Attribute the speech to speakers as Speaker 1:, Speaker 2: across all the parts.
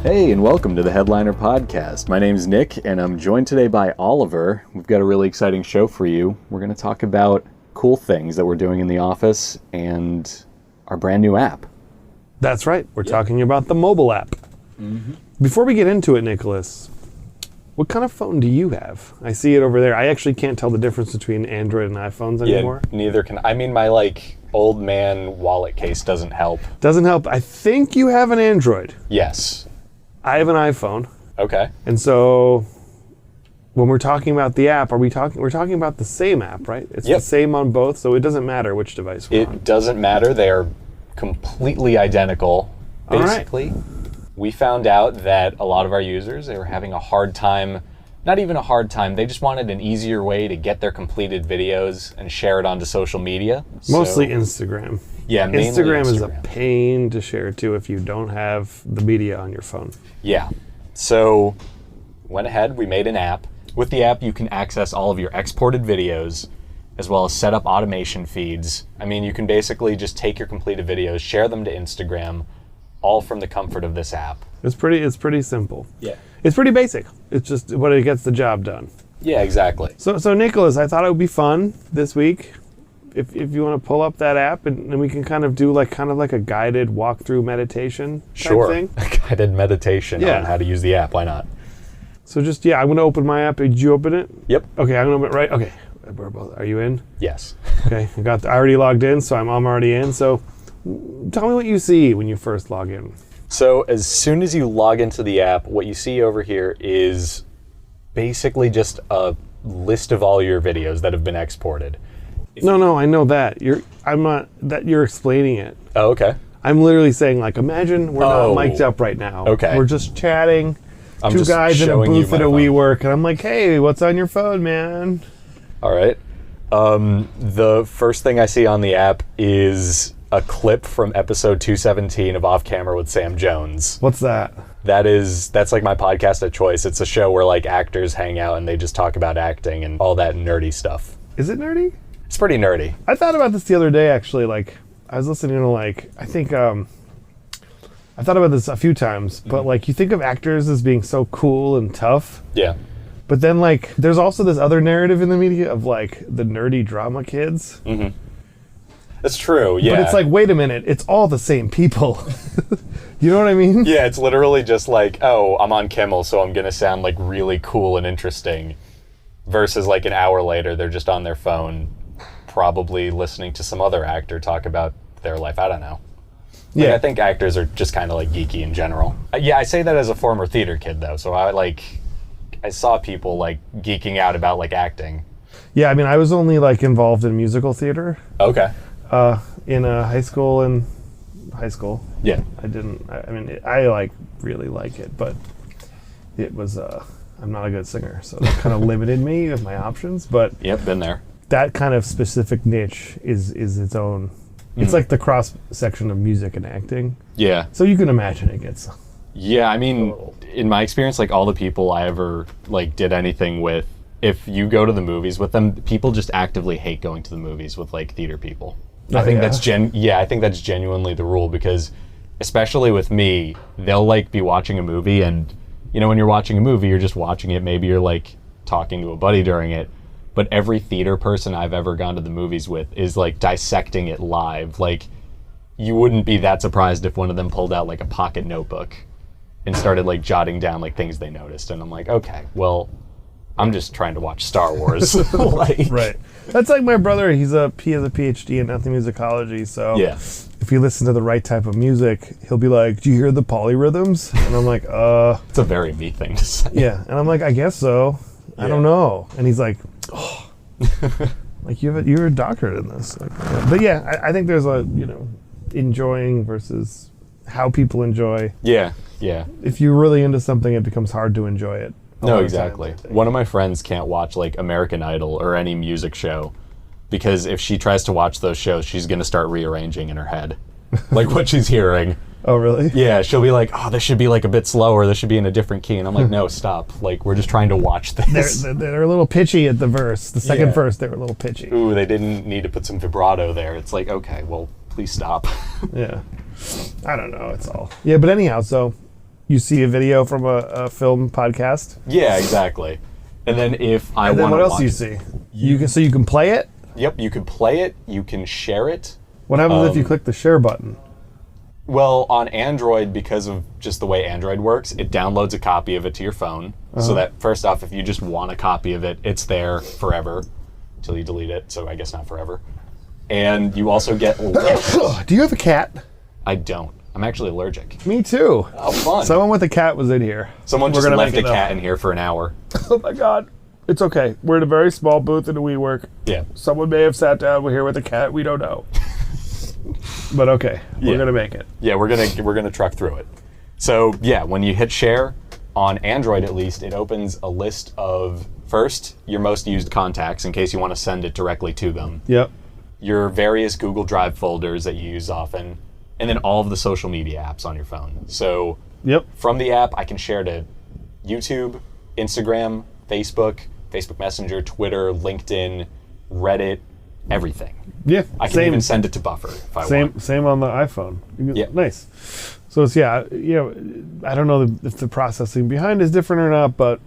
Speaker 1: Hey, and welcome to the Headliner Podcast. My name's Nick, and I'm joined today by Oliver. We've got a really exciting show for you. We're going to talk about cool things that we're doing in the office and our brand new app.
Speaker 2: That's right. We're talking about the mobile app. Mm-hmm. Before we get into it, Nicholas, what kind of phone do you have? I see it over there. I actually can't tell the difference between Android and iPhones anymore.
Speaker 1: Yeah, neither can I. Mean, my old man wallet case doesn't help.
Speaker 2: Doesn't help. I think you have an Android.
Speaker 1: Yes.
Speaker 2: I have an iPhone.
Speaker 1: Okay.
Speaker 2: And so when we're talking about the app, we're talking about the same app, right? It's the same on both, so it doesn't matter which device we're on.
Speaker 1: It doesn't matter. They are completely identical, basically.
Speaker 2: All right.
Speaker 1: We found out that a lot of our users, they were having a hard time, not even a hard time, they just wanted an easier way to get their completed videos and share it onto social media.
Speaker 2: Mostly Instagram.
Speaker 1: Yeah, mainly
Speaker 2: Instagram is a pain to share to if you don't have the media on your phone.
Speaker 1: Yeah. So went ahead, we made an app. With the app, you can access all of your exported videos as well as set up automation feeds. I mean, you can basically just take your completed videos, share them to Instagram, all from the comfort of this app.
Speaker 2: It's pretty simple.
Speaker 1: Yeah.
Speaker 2: It's pretty basic. It's just what it gets the job done.
Speaker 1: Yeah, exactly.
Speaker 2: So Nicholas, I thought it would be fun this week if you want to pull up that app and we can kind of do like a guided walkthrough meditation type thing.
Speaker 1: A guided meditation on how to use the app. Why not?
Speaker 2: So just, I'm going to open my app. Did you open it?
Speaker 1: Yep.
Speaker 2: Okay, I'm going to open it right. Okay. Are you in?
Speaker 1: Yes.
Speaker 2: Okay. I already logged in, so I'm already in. So tell me what you see when you first log in.
Speaker 1: So as soon as you log into the app, what you see over here is basically just a list of all your videos that have been exported.
Speaker 2: No, I know that. You're explaining it.
Speaker 1: Oh, okay.
Speaker 2: I'm literally saying, imagine we're not mic'd up right now.
Speaker 1: Okay.
Speaker 2: We're just chatting.
Speaker 1: I'm
Speaker 2: Two
Speaker 1: just
Speaker 2: guys in a
Speaker 1: showing you
Speaker 2: booth
Speaker 1: my
Speaker 2: at a
Speaker 1: phone.
Speaker 2: WeWork, and I'm like, hey, what's on your phone, man?
Speaker 1: All right. The first thing I see on the app is a clip from episode 217 of Off Camera with Sam Jones.
Speaker 2: What's that?
Speaker 1: That's like my podcast of choice. It's a show where actors hang out and they just talk about acting and all that nerdy stuff.
Speaker 2: Is it nerdy?
Speaker 1: It's pretty nerdy.
Speaker 2: I thought about this the other day, actually. I was listening to, I think, I thought about this a few times, but, you think of actors as being so cool and tough.
Speaker 1: Yeah.
Speaker 2: But then, there's also this other narrative in the media of, the nerdy drama kids.
Speaker 1: Mm-hmm. That's true, yeah.
Speaker 2: But it's wait a minute, it's all the same people. You know what I mean?
Speaker 1: Yeah, it's literally just I'm on Kimmel, so I'm going to sound, really cool and interesting. Versus, an hour later, they're just on their phone, probably listening to some other actor talk about their life. I don't know. I think actors are just kind of geeky in general. Yeah, I say that as a former theater kid though. So I saw people geeking out about acting.
Speaker 2: Yeah, I mean, I was only involved in musical theater.
Speaker 1: Okay.
Speaker 2: In high school and high school.
Speaker 1: Yeah.
Speaker 2: I really like it, but it was I'm not a good singer, so that kind of limited me with my options. But
Speaker 1: yep, been there.
Speaker 2: That kind of specific niche is its own. It's like the cross section of music and acting.
Speaker 1: Yeah.
Speaker 2: So you can imagine it gets.
Speaker 1: Yeah, I mean, in my experience, all the people I ever did anything with, if you go to the movies with them, people just actively hate going to the movies with theater people. I think that's genuinely the rule, because especially with me, they'll be watching a movie, and when you're watching a movie, you're just watching it. Maybe you're talking to a buddy during it. But every theater person I've ever gone to the movies with is dissecting it live. You wouldn't be that surprised if one of them pulled out a pocket notebook and started jotting down things they noticed. And I'm okay, well, I'm just trying to watch Star Wars.
Speaker 2: Right. That's my brother. He has a PhD in ethnomusicology. So
Speaker 1: yeah.
Speaker 2: If you listen to the right type of music, he'll be like, do you hear the polyrhythms? And I'm
Speaker 1: It's a very me thing to say.
Speaker 2: Yeah. And I'm I guess so. I don't know. And he's oh, you're a doctorate in this. But yeah, I think there's enjoying versus how people enjoy.
Speaker 1: Yeah.
Speaker 2: If you're really into something, it becomes hard to enjoy it.
Speaker 1: No, exactly. One of my friends can't watch American Idol or any music show because if she tries to watch those shows, she's going to start rearranging in her head what she's hearing.
Speaker 2: Oh, really?
Speaker 1: Yeah, she'll be this should be a bit slower. This should be in a different key. And I'm no, stop. We're just trying to watch this.
Speaker 2: They're a little pitchy at the verse. The second verse, they were a little pitchy.
Speaker 1: Ooh, they didn't need to put some vibrato there. It's okay, well, please stop.
Speaker 2: Yeah. I don't know. It's all. Yeah, but anyhow, so you see a video from a film podcast.
Speaker 1: Yeah, exactly. And then if I want
Speaker 2: And then what else
Speaker 1: watch
Speaker 2: do you see? You can play it?
Speaker 1: Yep, you can play it, you can share it.
Speaker 2: What happens if you click the share button?
Speaker 1: Well, on Android, because of just the way Android works, it downloads a copy of it to your phone. So that, first off, if you just want a copy of it, it's there forever until you delete it. So I guess not forever. And you also get links.
Speaker 2: Do you have a cat?
Speaker 1: I don't. I'm actually allergic.
Speaker 2: Me too.
Speaker 1: Oh, fun.
Speaker 2: Someone with a cat was in here.
Speaker 1: Someone just left a cat in here for an hour.
Speaker 2: Oh my God. It's okay. We're in a very small booth in a WeWork.
Speaker 1: Yeah.
Speaker 2: Someone may have sat down here with a cat. We don't know. But okay, we're gonna make it.
Speaker 1: Yeah, we're gonna truck through it. So yeah, when you hit share, on Android at least, it opens a list of, first, your most used contacts in case you want to send it directly to them.
Speaker 2: Yep.
Speaker 1: Your various Google Drive folders that you use often, and then all of the social media apps on your phone. So
Speaker 2: Yep.
Speaker 1: from the app, I can share to YouTube, Instagram, Facebook Messenger, Twitter, LinkedIn, Reddit, everything.
Speaker 2: Yeah.
Speaker 1: I can even send it to Buffer if I want.
Speaker 2: Same on the iPhone.
Speaker 1: Yeah.
Speaker 2: Nice. So it's I don't know if the processing behind is different or not, but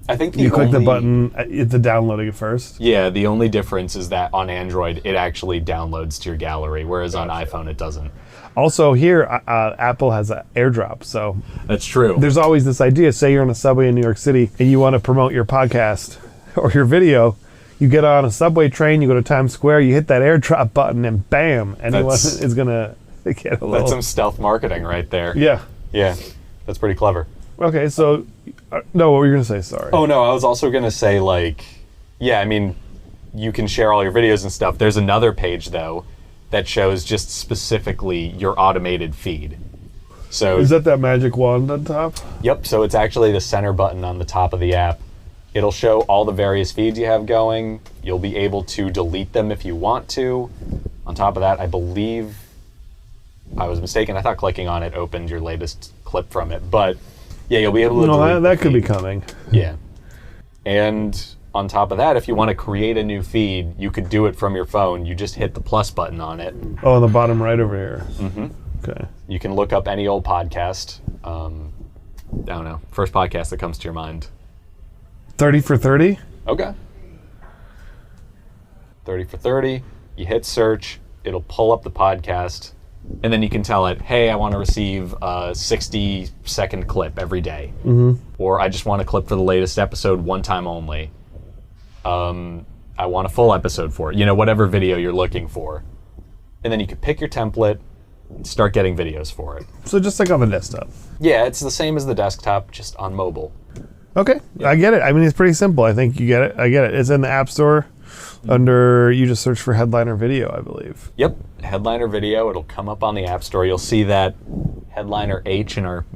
Speaker 1: I think
Speaker 2: you click the button, it's downloading it first.
Speaker 1: Yeah, the only difference is that on Android, it actually downloads to your gallery, whereas on iPhone, it doesn't.
Speaker 2: Also here, Apple has an AirDrop, so
Speaker 1: That's true.
Speaker 2: there's always this idea, say you're on a subway in New York City and you want to promote your podcast or your video, you get on a subway train, you go to Times Square, you hit that AirDrop button, and bam, anyone is going to get a little...
Speaker 1: That's some stealth marketing right there.
Speaker 2: Yeah.
Speaker 1: Yeah, that's pretty clever.
Speaker 2: Okay, so... no, what were you going to say? Sorry.
Speaker 1: Oh, no, I was also going to say, you can share all your videos and stuff. There's another page, though, that shows just specifically your automated feed. So
Speaker 2: is that magic wand on top?
Speaker 1: Yep, so it's actually the center button on the top of the app. It'll show all the various feeds you have going. You'll be able to delete them if you want to. On top of that, I believe I was mistaken. I thought clicking on it opened your latest clip from it. But yeah, you'll be able to delete
Speaker 2: that could be coming.
Speaker 1: Yeah. And on top of that, if you want to create a new feed, you could do it from your phone. You just hit the plus button on it.
Speaker 2: Oh, on the bottom right over here.
Speaker 1: Mm-hmm.
Speaker 2: Okay.
Speaker 1: You can look up any old podcast. I don't know. First podcast that comes to your mind.
Speaker 2: 30 for 30?
Speaker 1: Okay. 30 for 30. You hit search. It'll pull up the podcast. And then you can tell it, hey, I want to receive a 60-second clip every day.
Speaker 2: Mm-hmm.
Speaker 1: Or I just want a clip for the latest episode one time only. I want a full episode for it. Whatever video you're looking for. And then you can pick your template and start getting videos for it.
Speaker 2: So just like on the desktop.
Speaker 1: Yeah, it's the same as the desktop, just on mobile.
Speaker 2: Okay, I get it. I mean, it's pretty simple. I think you get it. I get it. It's in the App Store under, you just search for Headliner Video, I believe.
Speaker 1: Yep, Headliner Video. It'll come up on the App Store. You'll see that Headliner H in our,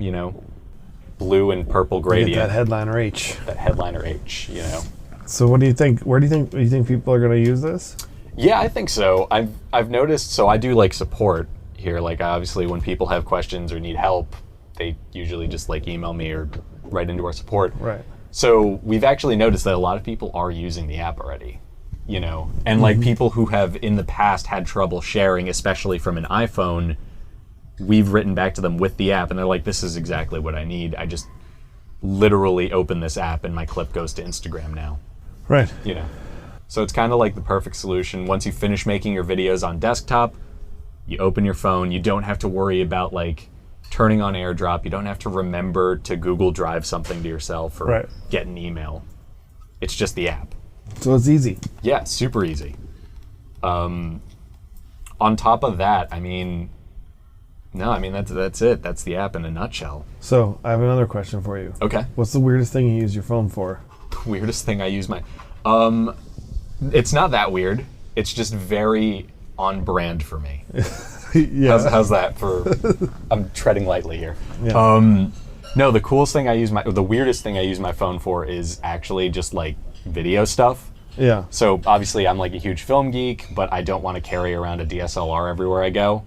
Speaker 1: blue and purple gradient.
Speaker 2: Get that Headliner H.
Speaker 1: That Headliner H,
Speaker 2: So what do you think? Do you think people are going to use this?
Speaker 1: Yeah, I think so. I've noticed, so I do support here. Obviously when people have questions or need help, they usually just email me or write into our support.
Speaker 2: Right.
Speaker 1: So we've actually noticed that a lot of people are using the app already, and people who have in the past had trouble sharing, especially from an iPhone, we've written back to them with the app and they're like, this is exactly what I need. I just literally open this app and my clip goes to Instagram now.
Speaker 2: Right.
Speaker 1: So it's kind of like the perfect solution. Once you finish making your videos on desktop, you open your phone. You don't have to worry about turning on AirDrop. You don't have to remember to Google Drive something to yourself or get an email. It's just the app.
Speaker 2: So it's easy.
Speaker 1: Yeah, super easy. On top of that, that's it. That's the app in a nutshell.
Speaker 2: So I have another question for you.
Speaker 1: Okay.
Speaker 2: What's the weirdest thing you use your phone for?
Speaker 1: Weirdest thing I use my... it's not that weird. It's just very on brand for me.
Speaker 2: Yeah.
Speaker 1: How's that for... I'm treading lightly here.
Speaker 2: Yeah.
Speaker 1: No, the weirdest thing I use my phone for is actually just video stuff.
Speaker 2: Yeah.
Speaker 1: So obviously I'm a huge film geek, but I don't want to carry around a DSLR everywhere I go.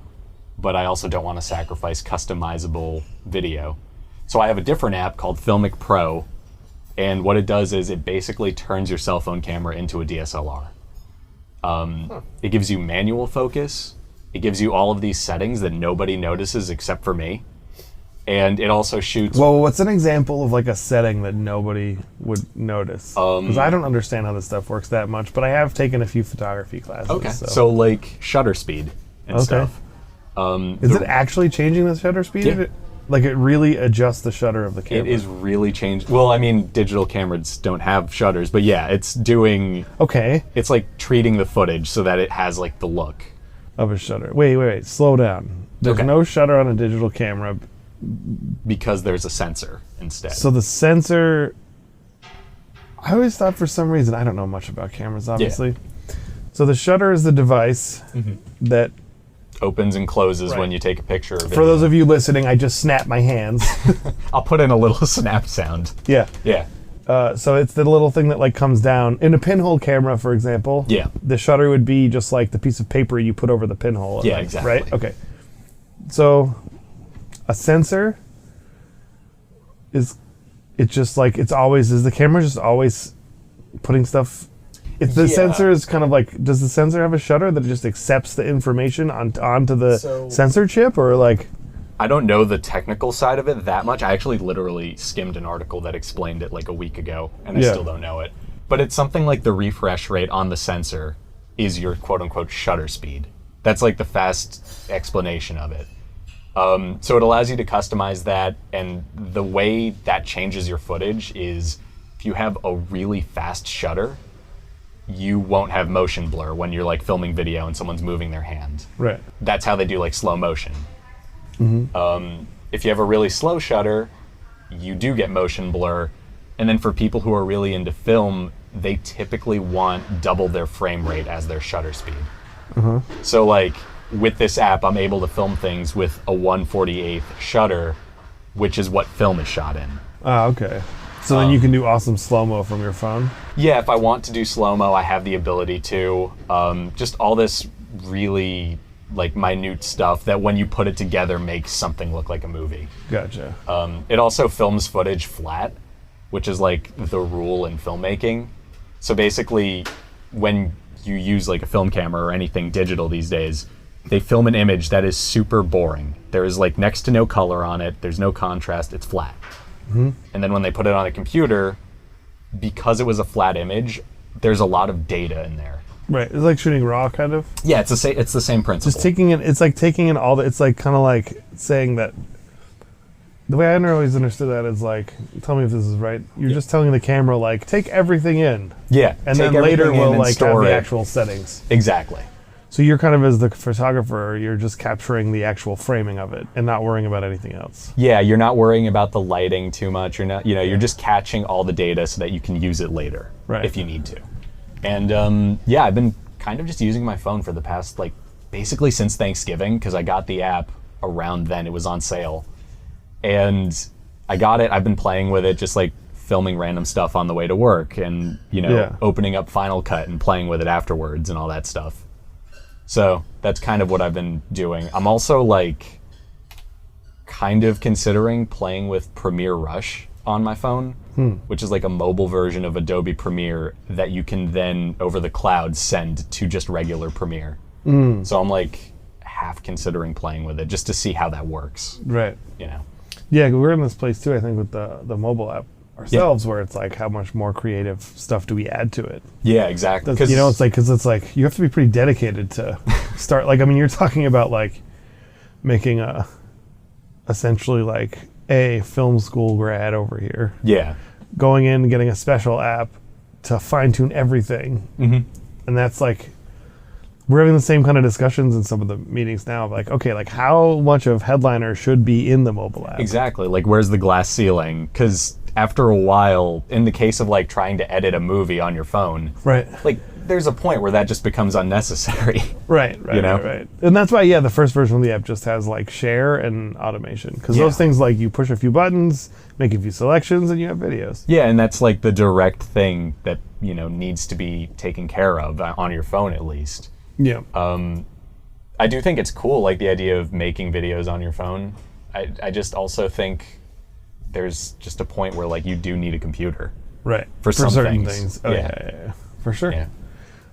Speaker 1: But I also don't want to sacrifice customizable video. So I have a different app called Filmic Pro, and what it does is it basically turns your cell phone camera into a DSLR. It gives you manual focus. It gives you all of these settings that nobody notices except for me. and it also shoots.
Speaker 2: Well, what's an example of like a setting that nobody would notice? Because I don't understand how this stuff works that much, but I have taken a few photography classes.
Speaker 1: Okay. So like shutter speed and stuff.
Speaker 2: Is it actually changing the shutter speed?
Speaker 1: Yeah.
Speaker 2: Like it really adjusts the shutter of the camera?
Speaker 1: It is really changed. Well, I mean, digital cameras don't have shutters, but yeah, it's doing...
Speaker 2: Okay.
Speaker 1: It's like treating the footage so that it has like the look.
Speaker 2: Of a shutter. Wait. Slow down. There's no shutter on a digital camera.
Speaker 1: Because there's a sensor instead.
Speaker 2: So the sensor... I always thought for some reason, I don't know much about cameras, obviously. Yeah. So the shutter is the device that...
Speaker 1: opens and closes when you take a picture of it.
Speaker 2: For those of you listening, I just snapped my hands.
Speaker 1: I'll put in a little snap sound.
Speaker 2: Yeah.
Speaker 1: Yeah.
Speaker 2: So it's the little thing that like comes down. In a pinhole camera, for example, the shutter would be just like the piece of paper you put over the pinhole.
Speaker 1: Yeah, exactly.
Speaker 2: Right? Okay. So a sensor is the camera just always putting stuff... If the sensor is kind of like, does the sensor have a shutter that just accepts the information onto the sensor chip, or like?
Speaker 1: I don't know the technical side of it that much. I actually literally skimmed an article that explained it like a week ago, and I still don't know it. But it's something like the refresh rate on the sensor is your quote-unquote shutter speed. That's like the fast explanation of it. So it allows you to customize that, and the way that changes your footage is if you have a really fast shutter, you won't have motion blur when you're like filming video and someone's moving their hand.
Speaker 2: Right.
Speaker 1: That's how they do like slow motion. If you have a really slow shutter, you do get motion blur. And then for people who are really into film, they typically want double their frame rate as their shutter speed. So like with this app, I'm able to film things with a 1/48th shutter, which is what film is shot in.
Speaker 2: Ah, okay. So then you can do awesome slow-mo from your phone?
Speaker 1: Yeah, if I want to do slow-mo, I have the ability to. Just all this really like minute stuff that when you put it together makes something look like a movie.
Speaker 2: Gotcha.
Speaker 1: It also films footage flat, which is like the rule in filmmaking. So basically, when you use like a film camera or anything digital these days, they film an image that is super boring. There is like next to no color on it. There's no contrast. It's flat. And then when they put it on a computer, because it was a flat image, there's a lot of data in there.
Speaker 2: Right. It's like shooting RAW, kind of.
Speaker 1: Yeah, it's the same principle.
Speaker 2: Just taking it. It's like taking in all the. It's like kind of like saying that. The way I always understood that is like, tell me if this is right. You're just telling the camera like, take everything in.
Speaker 1: Yeah.
Speaker 2: And then later we'll like have the actual settings.
Speaker 1: Exactly.
Speaker 2: So you're kind of, as the photographer, you're just capturing the actual framing of it and not worrying about anything else.
Speaker 1: Yeah, you're not worrying about the lighting too much. You're not, you're just catching all the data so that you can use it later if you need to. And I've been kind of just using my phone for the past, like, basically since Thanksgiving, because I got the app around then. It was on sale. And I got it. I've been playing with it, just like filming random stuff on the way to work and, opening up Final Cut and playing with it afterwards and all that stuff. So that's kind of what I've been doing. I'm also like kind of considering playing with Premiere Rush on my phone, which is like a mobile version of Adobe Premiere that you can then over the cloud send to just regular Premiere. So I'm like half considering playing with it just to see how that works.
Speaker 2: Right.
Speaker 1: Yeah,
Speaker 2: we're in this place too, I think, with the mobile app ourselves, where it's like, how much more creative stuff do we add to it? Yeah,
Speaker 1: exactly.
Speaker 2: It's like you have to be pretty dedicated to start. Like, I mean, you're talking about like making essentially like a film school grad over here.
Speaker 1: Yeah.
Speaker 2: Going in and getting a special app to fine tune everything, and that's like. We're having the same kind of discussions in some of the meetings now. Like, okay, like how much of Headliner should be in the mobile app?
Speaker 1: Exactly. Like, where's the glass ceiling? Because after a while, in the case of like trying to edit a movie on your phone,
Speaker 2: right?
Speaker 1: Like, there's a point where that just becomes unnecessary.
Speaker 2: Right. And that's why, the first version of the app just has like share and automation. Because those things, like, you push a few buttons, make a few selections, and you have videos.
Speaker 1: Yeah, and that's like the direct thing that, needs to be taken care of on your phone at least.
Speaker 2: Yeah.
Speaker 1: I do think it's cool, like the idea of making videos on your phone. I just also think there's just a point where like you do need a computer.
Speaker 2: Right.
Speaker 1: For some
Speaker 2: certain things. Oh, yeah. For sure. Yeah.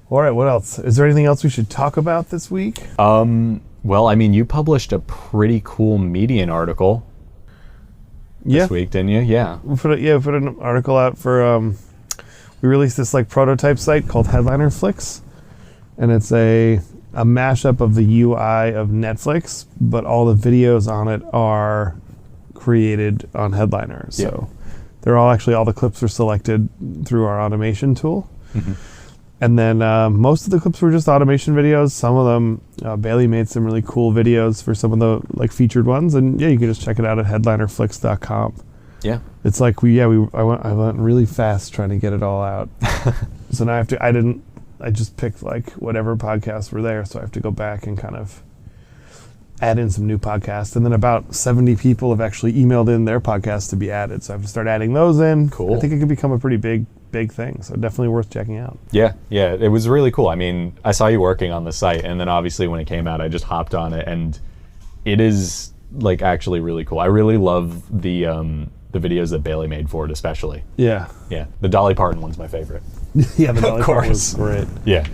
Speaker 2: All right, what else? Is there anything else we should talk about this week?
Speaker 1: Well, I mean, you published a pretty cool Medium article. this week, didn't you? Yeah.
Speaker 2: We put an article out for we released this like prototype site called Headliner Flicks, and it's a mashup of the UI of Netflix, but all the videos on it are created on Headliner. So they're all the clips are selected through our automation tool. Mm-hmm. And then most of the clips were just automation videos. Some of them, Bailey made some really cool videos for some of the like featured ones. And yeah, you can just check it out at headlinerflix.com. Yeah. It's like I went really fast trying to get it all out. So now I just picked like whatever podcasts were there. So I have to go back and kind of add in some new podcasts. And then about 70 people have actually emailed in their podcasts to be added. So I have to start adding those in. Cool. I think it could become a pretty big thing, so definitely worth checking out. Yeah, it was really cool. I mean, I saw you working on the site, and then obviously when it came out, I just hopped on it, and it is like actually really cool. I really love the videos that Bailey made for it, especially. Yeah. The Dolly Parton one's my favorite. Yeah, the Dolly Parton was great. Yeah.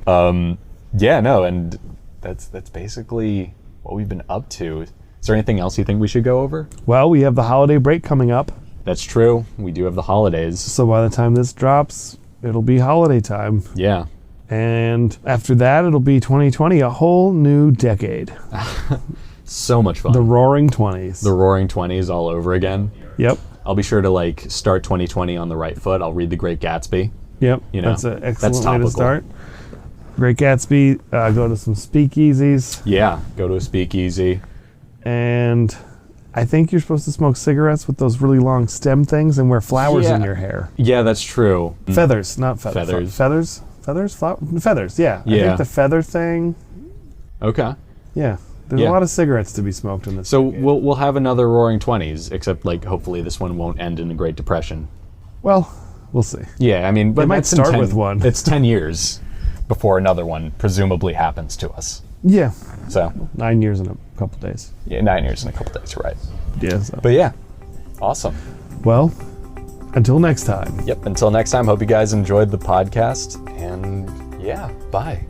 Speaker 2: And that's basically what we've been up to. Is there anything else you think we should go over? Well, we have the holiday break coming up. That's true. We do have the holidays. So by the time this drops, it'll be holiday time. Yeah. And after that, it'll be 2020, a whole new decade. So much fun. The Roaring 20s. The Roaring 20s all over again. Yep. I'll be sure to like start 2020 on the right foot. I'll read The Great Gatsby. Yep. You know, that's an excellent way to start. Great Gatsby, go to some speakeasies. Yeah, go to a speakeasy. And I think you're supposed to smoke cigarettes with those really long stem things and wear flowers in your hair. Yeah, that's true. Feathers, not feathers. Feathers? Feathers, yeah. I think the feather thing. Okay. Yeah. There's a lot of cigarettes to be smoked in this. So we'll have another Roaring 20s, except like hopefully this one won't end in the Great Depression. Well, we'll see. Yeah, I mean, but it might start with one. It's 10 years before another one presumably happens to us. Yeah. So 9 years in a couple days. Yeah, 9 years in a couple days, right. Yeah. So. But yeah, awesome. Well, until next time. Yep, until next time. Hope you guys enjoyed the podcast. And yeah, bye.